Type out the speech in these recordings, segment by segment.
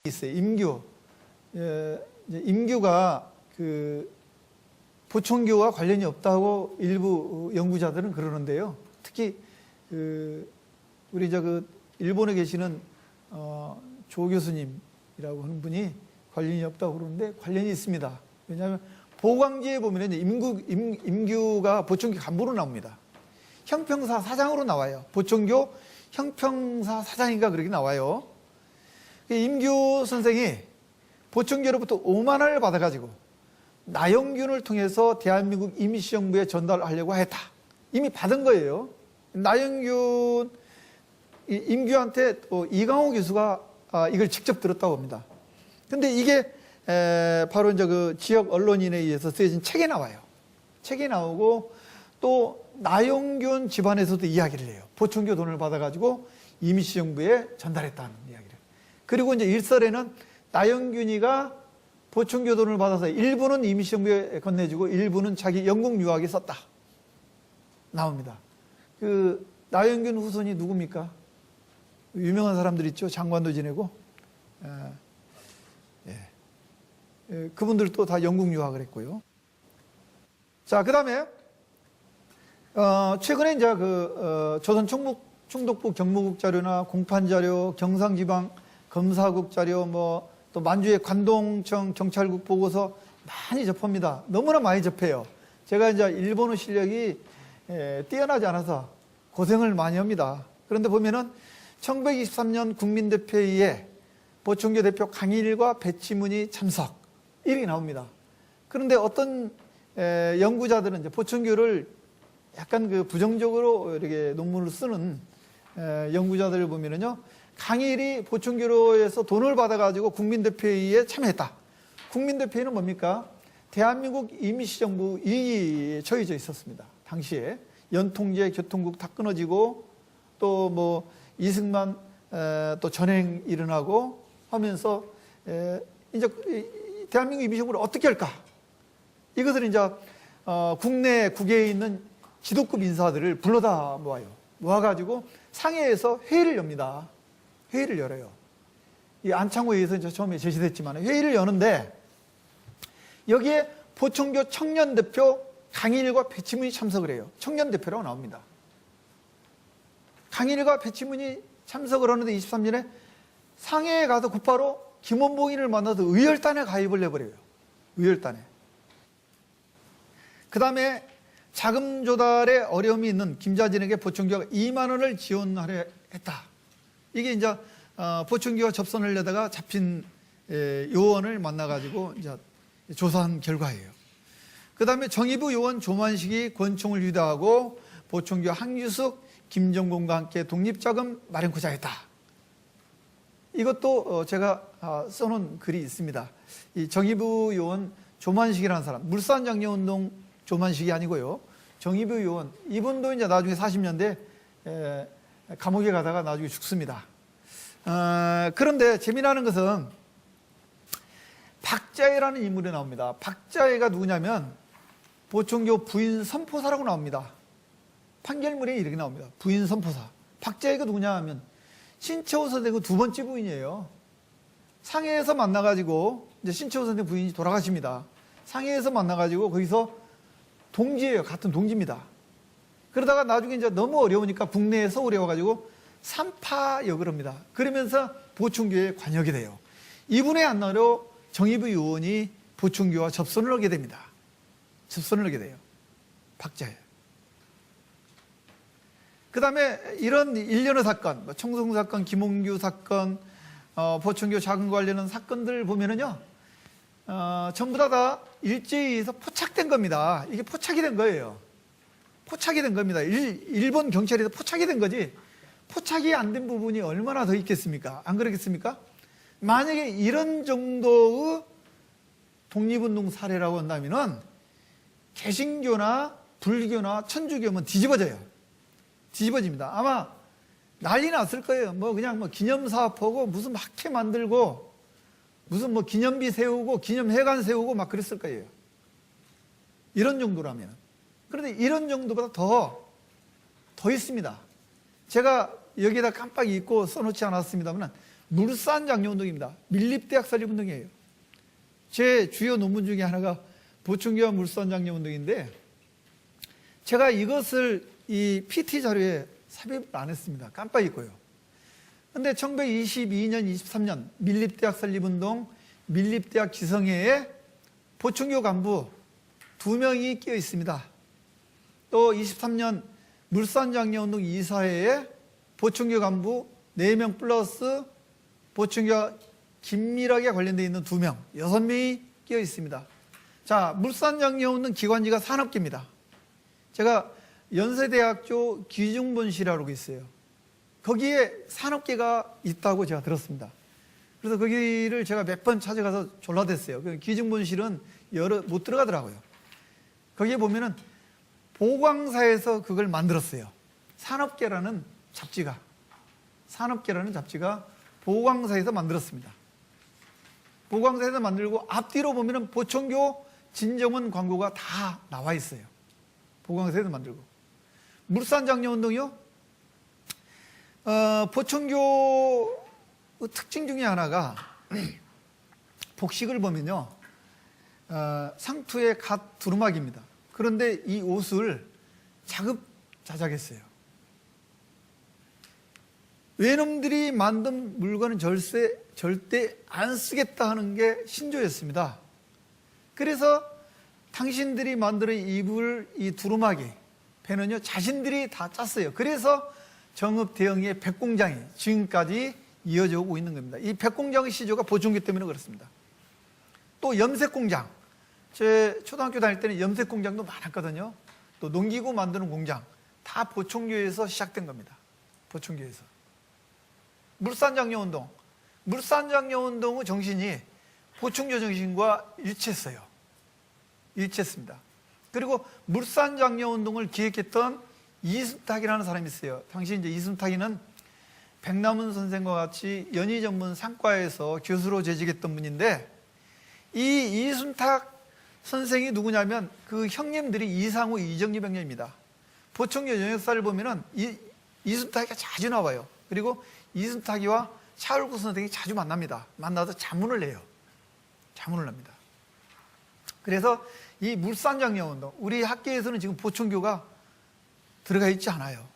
있어요. 임규. 이제 임규가 보청교와 관련이 없다고 일부 연구자들은 그러는데요. 특히 우리 일본에 계시는 조 교수님이라고 하는 분이 관련이 없다고 그러는데 관련이 있습니다. 왜냐하면 보광지에 보면 임규가 보청교 간부로 나옵니다. 형평사 사장으로 나와요. 보청교 형평사 사장인가 그렇게 나와요. 임규 선생이 보청교로부터 5만 원을 받아가지고 나영균을 통해서 대한민국 임시정부에 전달하려고 했다. 이미 받은 거예요. 나영균, 임규한테 이강호 교수가 이걸 직접 들었다고 합니다. 근데 이게 바로 이제 지역 언론인에 의해서 쓰여진 책에 나와요. 책에 나오고 또 나영균 집안에서도 이야기를 해요. 보청교 돈을 받아가지고 임시정부에 전달했다는 이야기를. 그리고 이제 일설에는 나영균이가 보청교 돈을 받아서 일부는 임시정부에 건네주고 일부는 자기 영국 유학에 썼다. 나옵니다. 나영균 후손이 누굽니까? 유명한 사람들 있죠. 장관도 지내고. 그분들도 다 영국 유학을 했고요. 자, 그 다음에 최근에 이제 조선 충북부 경무국 자료나 공판 자료, 경상지방 검사국 자료, 또 만주의 관동청 경찰국 보고서 많이 접합니다. 너무나 많이 접해요. 제가 이제 일본어 실력이 뛰어나지 않아서 고생을 많이 합니다. 그런데 보면은 1923년 국민대표회의에 보청교 대표 강일과 배치문이 참석 이렇게 나옵니다. 그런데 어떤 연구자들은 이제 보청교를 약간 부정적으로 이렇게 논문을 쓰는 연구자들을 보면은요, 강일이 보청교로에서 돈을 받아가지고 국민대표회의에 참여했다. 국민대표회의는 뭡니까? 대한민국 임시정부 이익에 처해져 있었습니다. 당시에 연통제, 교통국 다 끊어지고 또 이승만 또 전행 일어나고 하면서 이제 대한민국 임시정부를 어떻게 할까? 이것을 이제 국내 국외에 있는 지도급 인사들을 불러다 모아요. 모아가지고 상해에서 회의를 엽니다. 회의를 열어요. 이 안창호 회의에서 이제 처음에 제시됐지만 회의를 여는데 여기에 보청교 청년대표 강일과 배치문이 참석을 해요. 청년대표라고 나옵니다. 강일과 배치문이 참석을 하는데 23년에 상해에 가서 곧바로 김원봉이를 만나서 의열단에 가입을 해버려요. 의열단에. 그 다음에 자금 조달에 어려움이 있는 김자진에게 보청교가 2만 원을 지원하려 했다. 이게 이제 보청교가 접선을 하려다가 잡힌 요원을 만나가지고 이제 조사한 결과예요. 그 다음에 정의부 요원 조만식이 권총을 유도하고 보청교 한규숙, 김정곤과 함께 독립자금 마련코자 했다. 이것도 제가 써놓은 글이 있습니다. 이 정의부 요원 조만식이라는 사람, 물산장려운동 조만식이 아니고요. 정의부 요원, 이분도 이제 나중에 40년대 감옥에 가다가 나중에 죽습니다. 그런데 재미나는 것은 박자혜라는 인물이 나옵니다. 박자혜가 누구냐면 보청교 부인 선포사라고 나옵니다. 판결문에 이렇게 나옵니다. 부인 선포사. 박자혜가 누구냐 하면 신채호 선생의 두 번째 부인이에요. 상해에서 만나가지고 이제 신채호 선생 부인이 돌아가십니다. 상해에서 만나가지고 거기서 동지예요. 같은 동지입니다. 그러다가 나중에 이제 너무 어려우니까 국내에 서울에 와가지고 삼파 역을 합니다. 그러면서 보청교에 관여하게 돼요. 이분의 안나로 정의부 의원이 보청교와 접선을 하게 됩니다. 접선을 하게 돼요. 박자혜. 그 다음에 이런 일련의 사건, 청송 사건, 김홍규 사건, 보청교 자금 관련한 사건들 보면은요, 전부 다 일제에서 포착된 겁니다. 이게 포착이 된 거예요. 포착이 된 겁니다. 일본 경찰에서 포착이 된 거지, 포착이 안 된 부분이 얼마나 더 있겠습니까? 안 그렇겠습니까? 만약에 이런 정도의 독립운동 사례라고 한다면은 개신교나 불교나 천주교면 뒤집어져요. 뒤집어집니다. 아마 난리 났을 거예요. 그냥 기념사업하고 무슨 학회 만들고 무슨 기념비 세우고 기념회관 세우고 막 그랬을 거예요. 이런 정도라면. 그런데 이런 정도보다 더 있습니다. 제가 여기에다 깜빡 잊고 써놓지 않았습니다만 물산장려운동입니다. 밀립대학 설립운동이에요. 제 주요 논문 중에 하나가 보충교와 물산장려운동인데 제가 이것을 이 PT 자료에 삽입을 안 했습니다. 깜빡 잊고요. 근데 1922년, 23년 밀립대학 설립운동, 밀립대학 지성회에 보충교 간부 2명이 끼어 있습니다. 또 23년 물산장려운동 이사회에 보충교 간부 4명 플러스 보충교와 긴밀하게 관련되어 있는 2명, 6명이 끼어 있습니다. 자, 물산장려운동 기관지가 산업계입니다. 제가 연세대학교 기중본실이라고 있어요. 거기에 산업계가 있다고 제가 들었습니다. 그래서 거기를 제가 몇 번 찾아가서 졸라댔어요. 기중본실은 못 들어가더라고요. 거기에 보면은 보광사에서 그걸 만들었어요. 산업계라는 잡지가 보광사에서 만들었습니다. 보광사에서 만들고 앞뒤로 보면은 보충교 진정원 광고가 다 나와 있어요. 보광사에서 만들고. 물산장려운동이요? 보충교 특징 중에 하나가 복식을 보면요. 상투의 갓 두루마기입니다. 그런데 이 옷을 자급자작했어요. 외놈들이 만든 물건은 절대 안 쓰겠다 하는 게 신조였습니다. 그래서 당신들이 만들어 입을 이 두루마기, 배는요, 자신들이 다 짰어요. 그래서 정읍 대형의 백공장이 지금까지 이어져 오고 있는 겁니다. 이 백공장의 시조가 보충교 때문에 그렇습니다. 또 염색공장. 제 초등학교 다닐 때는 염색공장도 많았거든요. 또 농기구 만드는 공장. 다 보충교에서 시작된 겁니다. 보충교에서. 물산장려운동. 물산장려운동의 정신이 보충교 정신과 일치했어요. 일치했습니다. 그리고 물산장려운동을 기획했던 이순탁이라는 사람이 있어요. 당시 이제 이순탁이는 백남훈 선생과 같이 연희 전문 상과에서 교수로 재직했던 분인데 이 이순탁 선생이 누구냐면 그 형님들이 이상우, 이정립 형님입니다. 보충교 영역사를 보면은 이순탁이가 자주 나와요. 그리고 이순탁이와 차울구 선생이 자주 만납니다. 만나서 자문을 내요. 자문을 합니다. 그래서 이 물산장려운동, 우리 학교에서는 지금 보충교가 들어가 있지 않아요.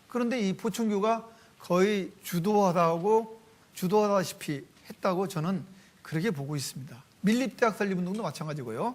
그런데 이 보충교가 거의 주도하다시피 했다고 저는 그렇게 보고 있습니다. 밀립대학 설립운동도 마찬가지고요.